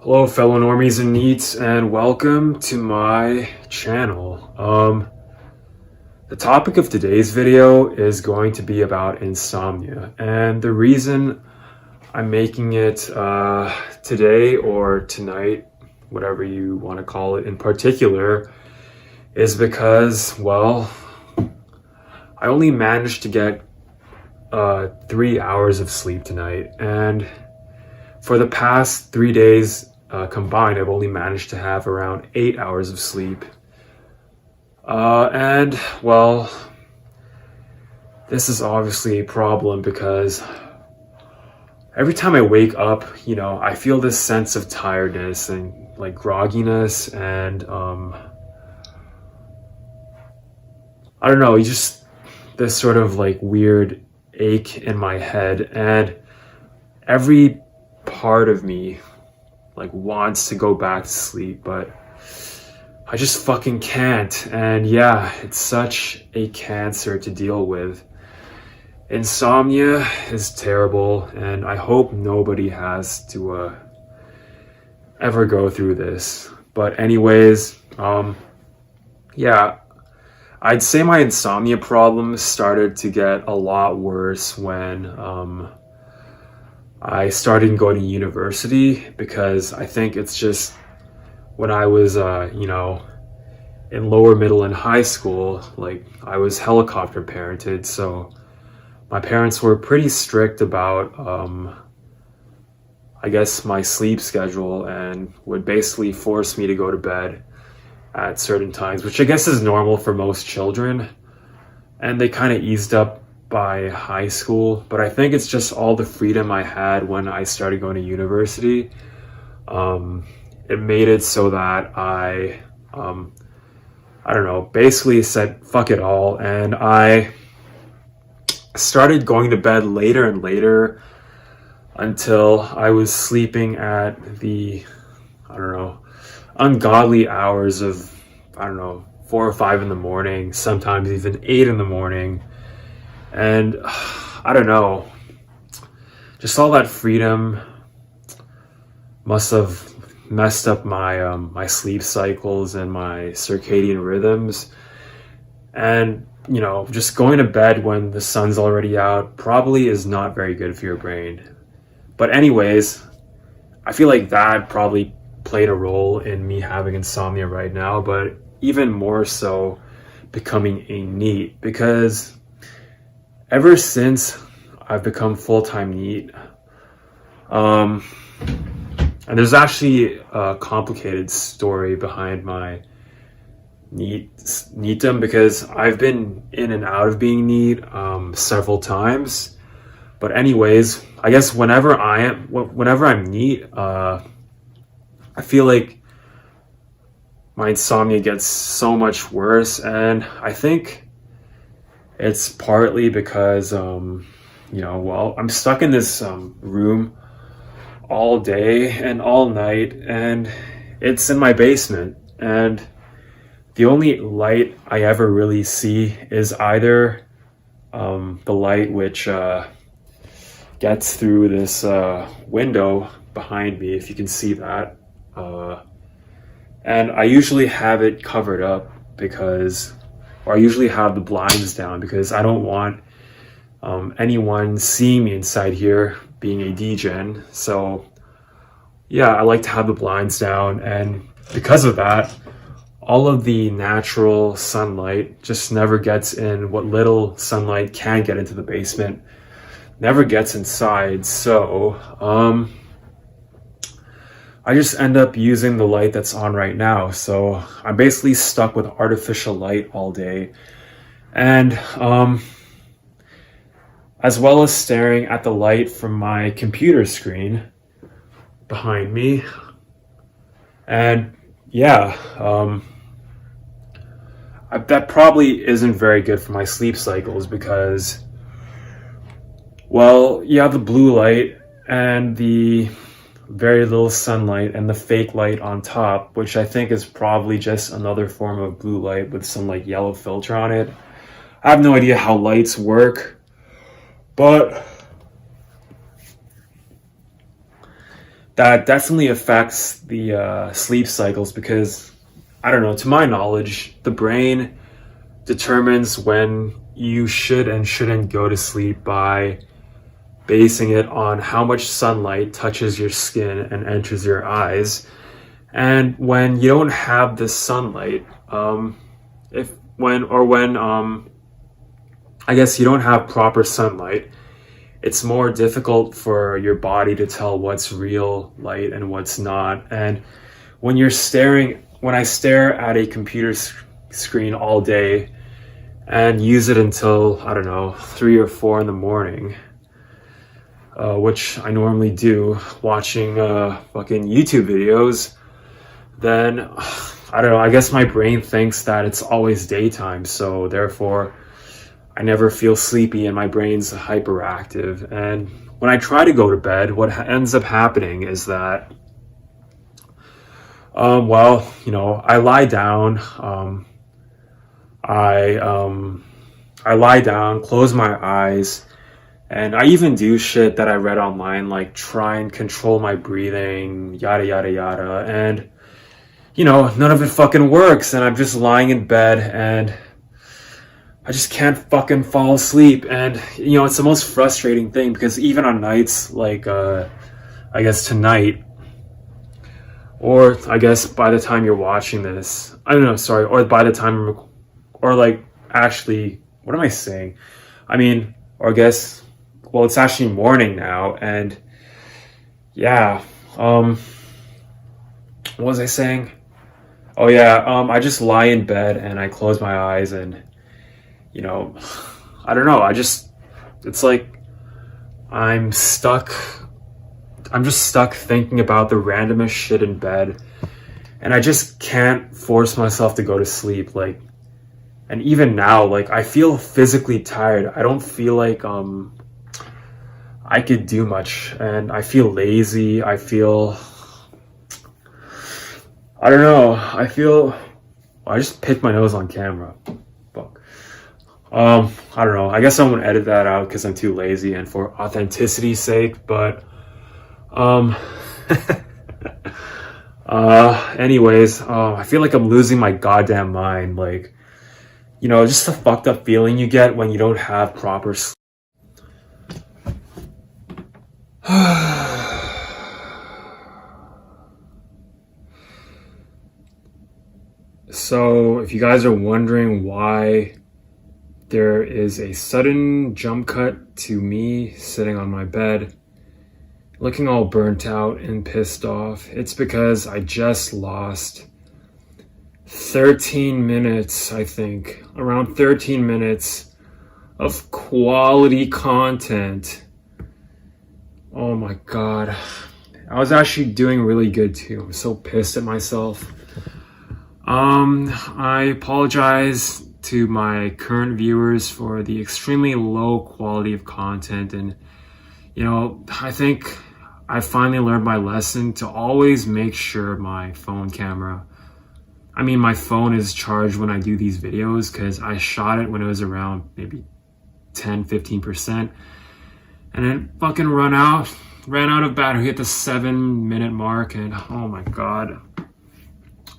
Hello fellow normies and neets, and welcome to my channel. The topic of today's video is going to be about insomnia, and the reason I'm making it today or tonight, whatever you want to call it in particular, is because, well, I only managed to get 3 hours of sleep tonight, and for the past 3 days combined, I've only managed to have around 8 hours of sleep. And, well, this is obviously a problem because every time I wake up, I feel this sense of tiredness and like grogginess and, I don't know, just this sort of like weird ache in my head, and every part of me like wants to go back to sleep, but I just fucking can't. And yeah, it's such a cancer to deal with. Insomnia is terrible, and I hope nobody has to ever go through this. But anyways, yeah, I'd say my insomnia problems started to get a lot worse when I started going to university, because I think it's just when I was, in lower middle and high school, like I was helicopter parented. So my parents were pretty strict about, I guess, my sleep schedule, and would basically force me to go to bed at certain times, which I guess is normal for most children. And they kind of eased up by high school, but I think it's just all the freedom I had when I started going to university. It made it so that I don't know, basically said fuck it all, and I started going to bed later and later until I was sleeping at the, I don't know, ungodly hours of, 4 or 5 in the morning, sometimes even 8 in the morning. And I don't know, just all that freedom must have messed up my my sleep cycles and my circadian rhythms. And just going to bed when the sun's already out probably is not very good for your brain. But anyways, I feel like that probably played a role in me having insomnia right now, but even more so becoming a NEET, because ever since I've become full-time NEET, and there's actually a complicated story behind my NEETdom, because I've been in and out of being NEET several times. But anyways, I guess whenever I'm NEET, I feel like my insomnia gets so much worse, and I think it's partly because, well, I'm stuck in this room all day and all night, and it's in my basement, and the only light I ever really see is either the light which gets through this window behind me, if you can see that, and I usually have it covered up or I usually have the blinds down, because I don't want anyone seeing me inside here being a degen. So yeah, I like to have the blinds down, and because of that, all of the natural sunlight just never gets in. What little sunlight can get into the basement never gets inside. So I just end up using the light that's on right now. So I'm basically stuck with artificial light all day. And as well as staring at the light from my computer screen behind me. And yeah, that probably isn't very good for my sleep cycles, because, well, you have the blue light and the very little sunlight and the fake light on top, which I think is probably just another form of blue light with some like yellow filter on it. I have no idea how lights work, but that definitely affects the sleep cycles because, I don't know, to my knowledge, the brain determines when you should and shouldn't go to sleep by basing it on how much sunlight touches your skin and enters your eyes. And when you don't have this sunlight, I guess you don't have proper sunlight, it's more difficult for your body to tell what's real light and what's not. And when I stare at a computer screen all day and use it until, I don't know, 3 or 4 in the morning, which I normally do, watching fucking YouTube videos, then I don't know, I guess my brain thinks that it's always daytime, so therefore I never feel sleepy and my brain's hyperactive. And when I try to go to bed, what ends up happening is that, I lie down, I lie down, close my eyes, and I even do shit that I read online, like try and control my breathing, yada, yada, yada. And, none of it fucking works. And I'm just lying in bed and I just can't fucking fall asleep. And, it's the most frustrating thing because even on nights like, I guess tonight, or I guess by the time you're watching this, I don't know, sorry, or by the time, or like, actually, what am I saying? I mean, or I guess, well, it's actually morning now, and yeah, what was I saying? Oh yeah, I just lie in bed and I close my eyes and, I don't know, it's like I'm just stuck thinking about the randomest shit in bed, and I just can't force myself to go to sleep, like, and even now, like, I feel physically tired. I don't feel like, I could do much, and I feel lazy. I don't know. I just picked my nose on camera. Fuck. I don't know. I guess I'm gonna edit that out because I'm too lazy and for authenticity's sake, but, anyways, I feel like I'm losing my goddamn mind, like, just the fucked up feeling you get when you don't have proper sleep. So, if you guys are wondering why there is a sudden jump cut to me sitting on my bed, looking all burnt out and pissed off, it's because I just lost 13 minutes, I think, around 13 minutes of quality content. Oh my God. I was actually doing really good too. I'm so pissed at myself. I apologize to my current viewers for the extremely low quality of content. And, I think I finally learned my lesson to always make sure my phone is charged when I do these videos, because I shot it when it was around maybe 10-15%, and then fucking ran out of battery at the 7-minute mark, and oh my God,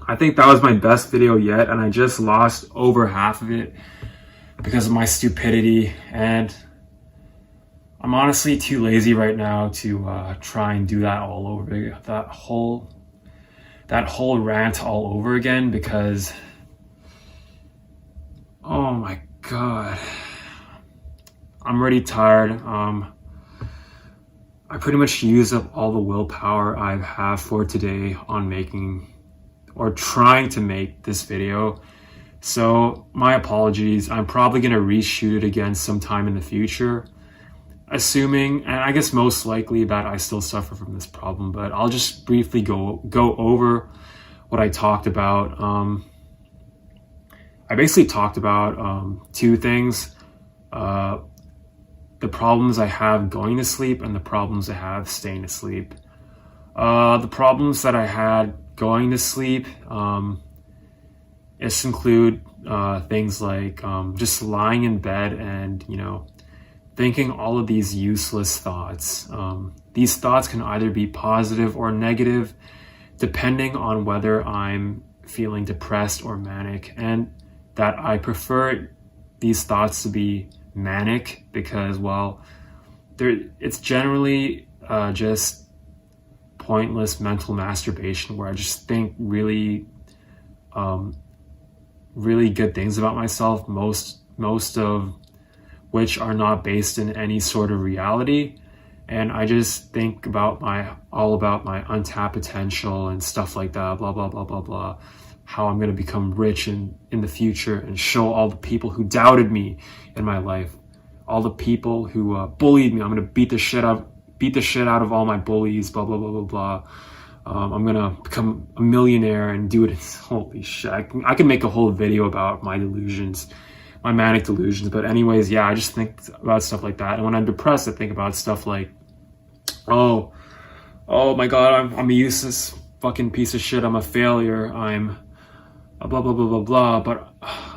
I think that was my best video yet, and I just lost over half of it because of my stupidity. And I'm honestly too lazy right now to try and do that all over, that whole rant all over again, because oh my God, I'm already tired. I pretty much used up all the willpower I have for today on making or trying to make this video. So my apologies. I'm probably going to reshoot it again sometime in the future, assuming, and I guess most likely, that I still suffer from this problem. But I'll just briefly go over what I talked about. I basically talked about 2 things: the problems I have going to sleep and the problems I have staying asleep. The problems that I had going to sleep include things like just lying in bed and thinking all of these useless thoughts. These thoughts can either be positive or negative, depending on whether I'm feeling depressed or manic, and that I prefer these thoughts to be manic because, well, it's generally just pointless mental masturbation where I just think really good things about myself, most of which are not based in any sort of reality. And I just think about all about my untapped potential and stuff like that, blah, blah, blah, blah, blah. How I'm going to become rich in the future and show all the people who doubted me in my life, all the people who bullied me. I'm going to beat the shit out of all my bullies, blah, blah, blah, blah, blah. I'm going to become a millionaire and do it. Holy shit. I can make a whole video about my delusions, my manic delusions. But anyways, yeah, I just think about stuff like that. And when I'm depressed, I think about stuff like, oh my God, I'm a useless fucking piece of shit. I'm a failure. I'm a blah, blah, blah, blah, blah.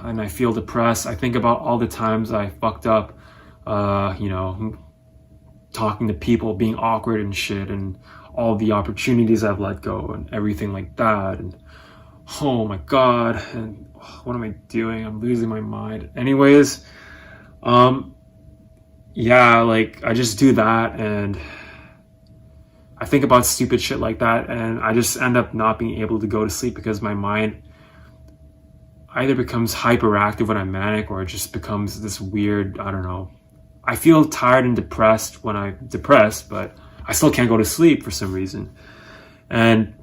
And I feel depressed. I think about all the times I fucked up, talking to people, being awkward and shit, and all the opportunities I've let go and everything like that. And oh my God, and what am I doing? I'm losing my mind. Anyways, yeah, like I just do that and I think about stupid shit like that, and I just end up not being able to go to sleep because my mind either becomes hyperactive when I'm manic, or it just becomes this weird, I don't know. I feel tired and depressed when I'm depressed, but I still can't go to sleep for some reason. And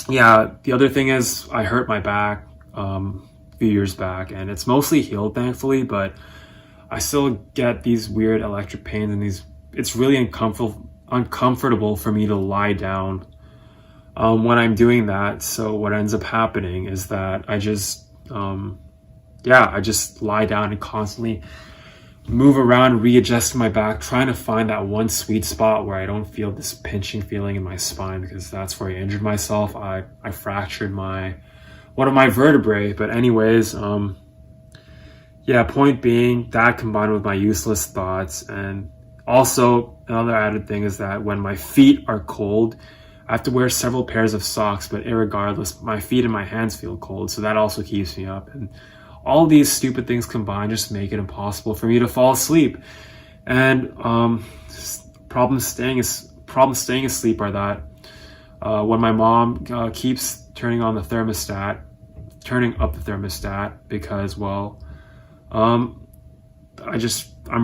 yeah, the other thing is I hurt my back a few years back, and it's mostly healed, thankfully, but I still get these weird electric pains, and it's really uncomfortable for me to lie down when I'm doing that. So what ends up happening is that I just lie down and constantly move around, readjusting my back, trying to find that one sweet spot where I don't feel this pinching feeling in my spine, because that's where I injured myself. I fractured one of my vertebrae. But anyways, point being, that combined with my useless thoughts, and also another added thing is that when my feet are cold, I have to wear several pairs of socks, but irregardless, my feet and my hands feel cold, so that also keeps me up. And all these stupid things combined just make it impossible for me to fall asleep. And problems staying asleep are that when my mom keeps turning up the thermostat, because, well, I'm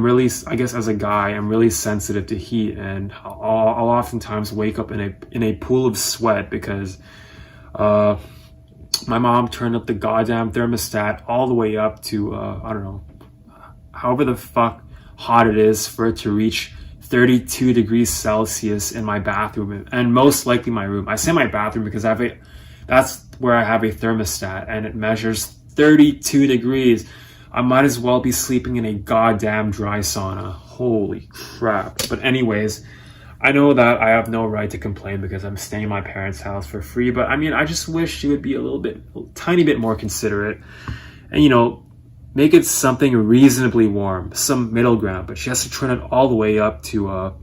really, I guess as a guy, I'm really sensitive to heat, and I'll oftentimes wake up in a pool of sweat because my mom turned up the goddamn thermostat all the way up to, I don't know, however the fuck hot it is for it to reach 32 degrees Celsius in my bathroom, and most likely my room. I say my bathroom because that's where I have a thermostat, and it measures 32 degrees. I might as well be sleeping in a goddamn dry sauna. Holy crap. But anyways, I know that I have no right to complain because I'm staying in my parents' house for free, but I mean, I just wish she would be a tiny bit more considerate and, make it something reasonably warm, some middle ground, but she has to turn it all the way up to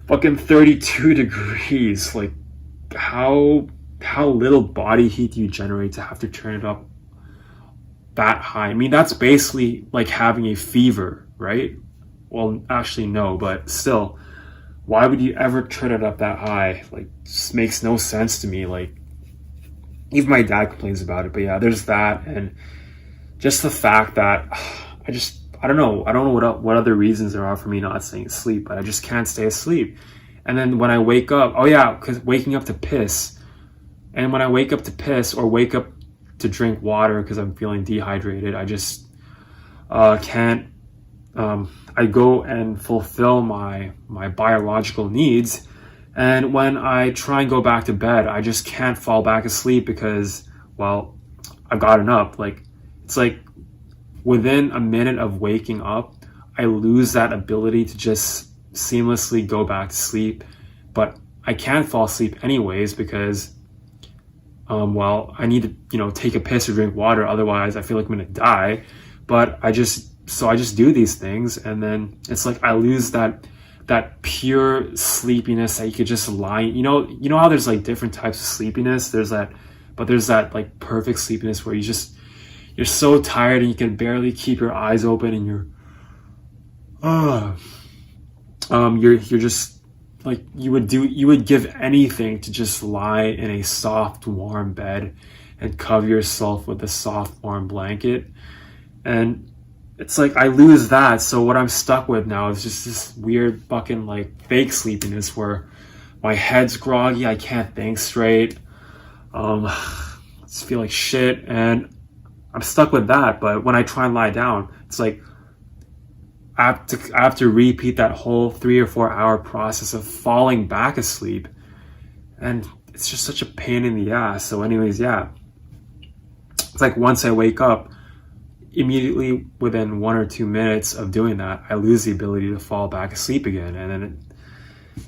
fucking 32 degrees. Like, how little body heat do you generate to have to turn it up that high? I mean, that's basically like having a fever, right? Well, actually no, but still, why would you ever turn it up that high? Like, just makes no sense to me. Like, even my dad complains about it. But yeah, there's that, and just the fact that I don't know what other reasons there are for me not staying asleep, but I just can't stay asleep. And then when I wake up, because waking up to piss, and when I wake up to piss or wake up to drink water because I'm feeling dehydrated, I just can't. I go and fulfill my biological needs, and when I try and go back to bed, I just can't fall back asleep because, well, I've gotten up. Like, it's like within a minute of waking up, I lose that ability to just seamlessly go back to sleep. But I can't fall asleep anyways because I need to, take a piss or drink water. Otherwise, I feel like I'm going to die. But I just so I just do these things, and then it's like I lose that pure sleepiness that you could just lie. You know how there's like different types of sleepiness. There's that like perfect sleepiness where you're so tired and you can barely keep your eyes open, and you're just like, you would give anything to just lie in a soft, warm bed and cover yourself with a soft, warm blanket. And it's like I lose that. So what I'm stuck with now is just this weird fucking like fake sleepiness where my head's groggy, I can't think straight. I just feel like shit, and I'm stuck with that. But when I try and lie down, it's like I have to repeat that whole 3 or 4 hour process of falling back asleep, and it's just such a pain in the ass. So anyways, yeah, it's like once I wake up, immediately within 1 or 2 minutes of doing that, I lose the ability to fall back asleep again. And then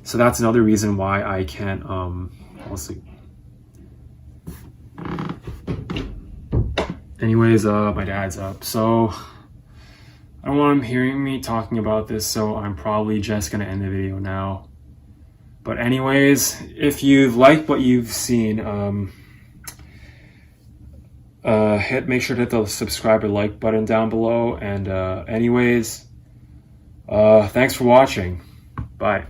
so that's another reason why I can't fall asleep. Anyways, my dad's up, so I don't want him hearing me talking about this, so I'm probably just gonna end the video now. But anyways, if you've liked what you've seen, make sure to hit the subscribe or like button down below. And anyways, thanks for watching. Bye.